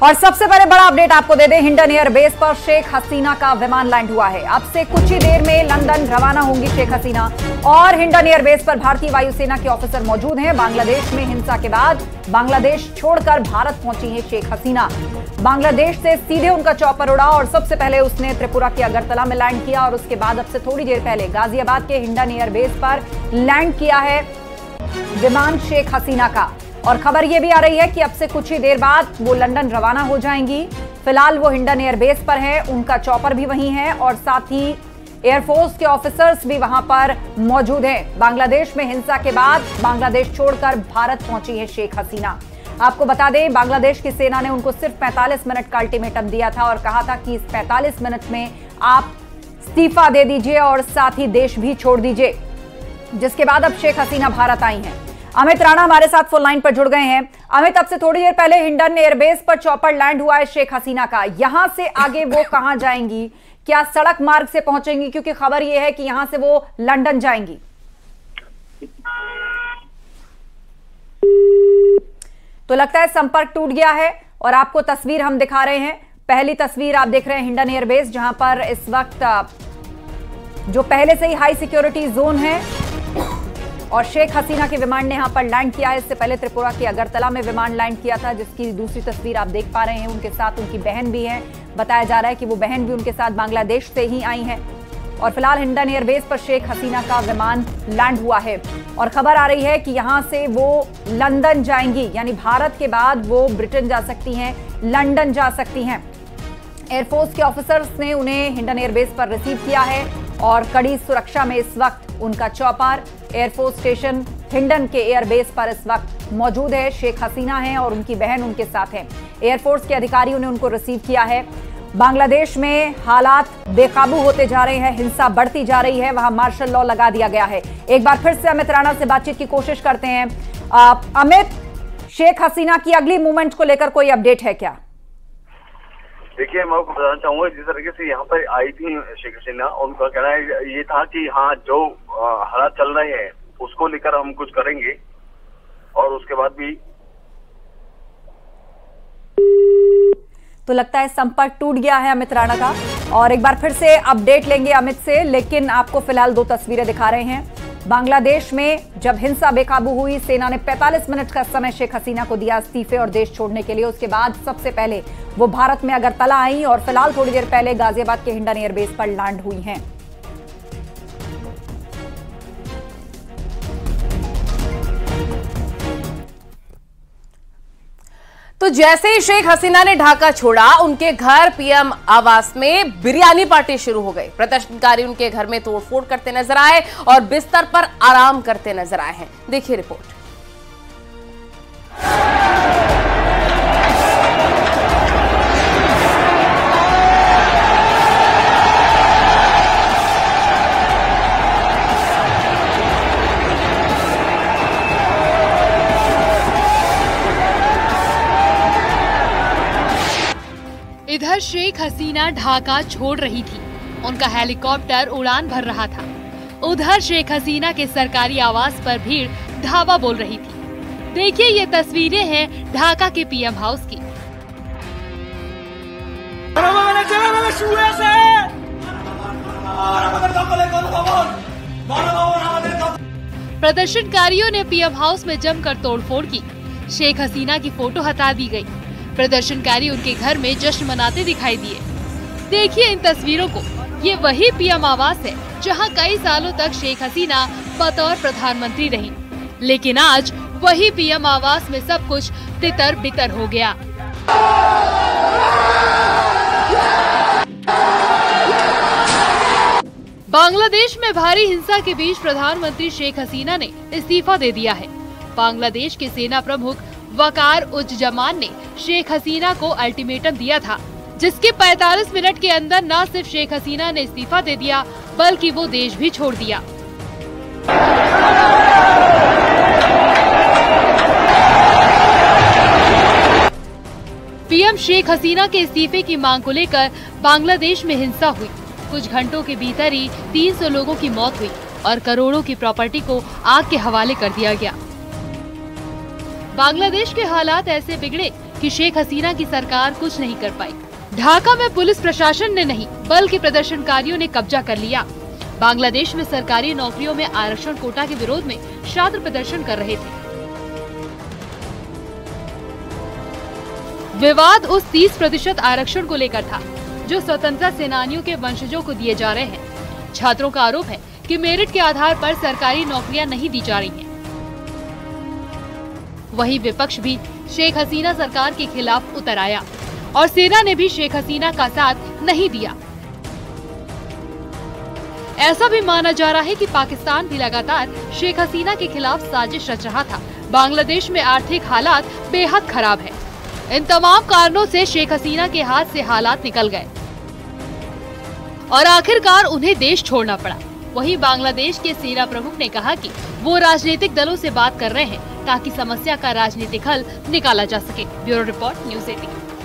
और सबसे पहले बड़ा अपडेट आपको दे दें, हिंडन एयरबेस पर शेख हसीना का विमान लैंड हुआ है। अब से कुछ ही देर में लंदन रवाना होंगी शेख हसीना और हिंडन एयरबेस पर भारतीय वायुसेना के ऑफिसर मौजूद हैं। बांग्लादेश में हिंसा के बाद बांग्लादेश छोड़कर भारत पहुंची है शेख हसीना। बांग्लादेश से सीधे उनका चॉपर उड़ा और सबसे पहले उसने त्रिपुरा के अगरतला में लैंड किया और उसके बाद अब से थोड़ी देर पहले गाजियाबाद के हिंडन एयरबेस पर लैंड किया है विमान शेख हसीना का। और खबर यह भी आ रही है कि अब से कुछ ही देर बाद वो लंदन रवाना हो जाएंगी। फिलहाल वो हिंडन एयरबेस पर है, उनका चॉपर भी वहीं है और साथ ही एयरफोर्स के ऑफिसर्स भी वहां पर मौजूद हैं। बांग्लादेश में हिंसा के बाद बांग्लादेश छोड़कर भारत पहुंची है शेख हसीना। आपको बता दें, बांग्लादेश की सेना ने उनको सिर्फ 45 मिनट का अल्टीमेटम दिया था और कहा था कि इस 45 मिनट में आप इस्तीफा दे दीजिए और साथ ही देश भी छोड़ दीजिए, जिसके बाद अब शेख हसीना भारत आई हैं। अमित राणा हमारे साथ फोन लाइन पर जुड़ गए हैं। अमित, अब से थोड़ी देर पहले हिंडन एयरबेस पर चॉपर लैंड हुआ है शेख हसीना का। यहां से आगे वो कहां जाएंगी? क्या सड़क मार्ग से पहुंचेंगी? क्योंकि खबर यह है कि यहां से वो लंदन जाएंगी। तो लगता है संपर्क टूट गया है और आपको तस्वीर हम दिखा रहे हैं। पहली तस्वीर आप देख रहे हैं हिंडन एयरबेस, जहां पर इस वक्त जो पहले से ही हाई सिक्योरिटी जोन है और शेख हसीना के विमान ने यहां पर लैंड किया है। इससे पहले त्रिपुरा के अगरतला में विमान लैंड किया था, जिसकी दूसरी तस्वीर आप देख पा रहे हैं। उनके साथ उनकी बहन भी है। बताया जा रहा है कि वो बहन भी उनके साथ बांग्लादेश से ही आई है और फिलहाल हिंडन एयरबेस पर शेख हसीना का विमान लैंड हुआ है और खबर आ रही है कि यहां से वो लंदन जाएंगी, यानी भारत के बाद वो ब्रिटेन जा सकती हैं, लंदन जा सकती हैं। एयरफोर्स के ऑफिसर्स ने उन्हें हिंडन एयरबेस पर रिसीव किया है और कड़ी सुरक्षा में इस वक्त उनका चॉपर एयरफोर्स स्टेशन हिंडन के एयरबेस पर इस वक्त मौजूद है। शेख हसीना है और उनकी बहन उनके साथ है। एयरफोर्स के अधिकारियों ने उनको रिसीव किया है। बांग्लादेश में हालात बेकाबू होते जा रहे हैं, हिंसा बढ़ती जा रही है, वहां मार्शल लॉ लगा दिया गया है। एक बार फिर से अमित राणा से बातचीत की कोशिश करते हैं। अमित, शेख हसीना की अगली मूवमेंट को लेकर कोई अपडेट है क्या? देखिए, मैं आपको बताना चाहूंगा, जिस तरीके से यहाँ पर आई थी शेख हसीना, उनका कहना ये था कि हाँ, जो हालात चल रहे हैं उसको लेकर हम कुछ करेंगे और उसके बाद भी। तो लगता है संपर्क टूट गया है अमित राणा का और एक बार फिर से अपडेट लेंगे अमित से, लेकिन आपको फिलहाल दो तस्वीरें दिखा रहे हैं। बांग्लादेश में जब हिंसा बेकाबू हुई, सेना ने 45 मिनट का समय शेख हसीना को दिया इस्तीफे और देश छोड़ने के लिए। उसके बाद सबसे पहले वो भारत में अगरतला आई और फिलहाल थोड़ी देर पहले गाजियाबाद के हिंडन एयरबेस पर लैंड हुई हैं। तो जैसे ही शेख हसीना ने ढाका छोड़ा, उनके घर पीएम आवास में बिरयानी पार्टी शुरू हो गई। प्रदर्शनकारी उनके घर में तोड़फोड़ करते नजर आए और बिस्तर पर आराम करते नजर आए हैं। देखिए रिपोर्ट। इधर शेख हसीना ढाका छोड़ रही थी, उनका हेलीकॉप्टर उड़ान भर रहा था। उधर शेख हसीना के सरकारी आवास पर भीड़ धावा बोल रही थी। देखिए, ये तस्वीरें हैं ढाका के पीएम हाउस की। प्रदर्शनकारियों ने पीएम हाउस में जमकर तोड़फोड़ की। शेख हसीना की फोटो हटा दी गई। प्रदर्शनकारी उनके घर में जश्न मनाते दिखाई दिए। देखिए इन तस्वीरों को, ये वही पीएम आवास है जहां कई सालों तक शेख हसीना बतौर प्रधानमंत्री रही, लेकिन आज वही पीएम आवास में सब कुछ तितर बितर हो गया। बांग्लादेश में भारी हिंसा के बीच प्रधानमंत्री शेख हसीना ने इस्तीफा दे दिया है। बांग्लादेश के सेना प्रमुख वकार उज़्ज़मान ने शेख हसीना को अल्टीमेटम दिया था, जिसके 45 मिनट के अंदर न सिर्फ शेख हसीना ने इस्तीफा दे दिया, बल्कि वो देश भी छोड़ दिया। पीएम शेख हसीना के इस्तीफे की मांग को लेकर बांग्लादेश में हिंसा हुई। कुछ घंटों के भीतर ही 300 लोगों की मौत हुई और करोड़ों की प्रॉपर्टी को आग के हवाले कर दिया गया। बांग्लादेश के हालात ऐसे बिगड़े कि शेख हसीना की सरकार कुछ नहीं कर पाई। ढाका में पुलिस प्रशासन ने नहीं बल्कि प्रदर्शनकारियों ने कब्जा कर लिया। बांग्लादेश में सरकारी नौकरियों में आरक्षण कोटा के विरोध में छात्र प्रदर्शन कर रहे थे। विवाद उस 30% आरक्षण को लेकर था जो स्वतंत्रता सेनानियों के वंशजों को दिए जा रहे हैं। छात्रों का आरोप है कि मेरिट के आधार पर सरकारी नौकरियां नहीं दी जा रही हैं। वहीं विपक्ष भी शेख हसीना सरकार के खिलाफ उतर आया और सेना ने भी शेख हसीना का साथ नहीं दिया। ऐसा भी माना जा रहा है कि पाकिस्तान भी लगातार शेख हसीना के खिलाफ साजिश रच रहा था। बांग्लादेश में आर्थिक हालात बेहद खराब है। इन तमाम कारणों से शेख हसीना के हाथ से हालात निकल गए और आखिरकार उन्हें देश छोड़ना पड़ा। वहीं बांग्लादेश के सेना प्रमुख ने कहा कि वो राजनीतिक दलों से बात कर रहे हैं ताकि समस्या का राजनीतिक हल निकाला जा सके। Bureau report, news 18।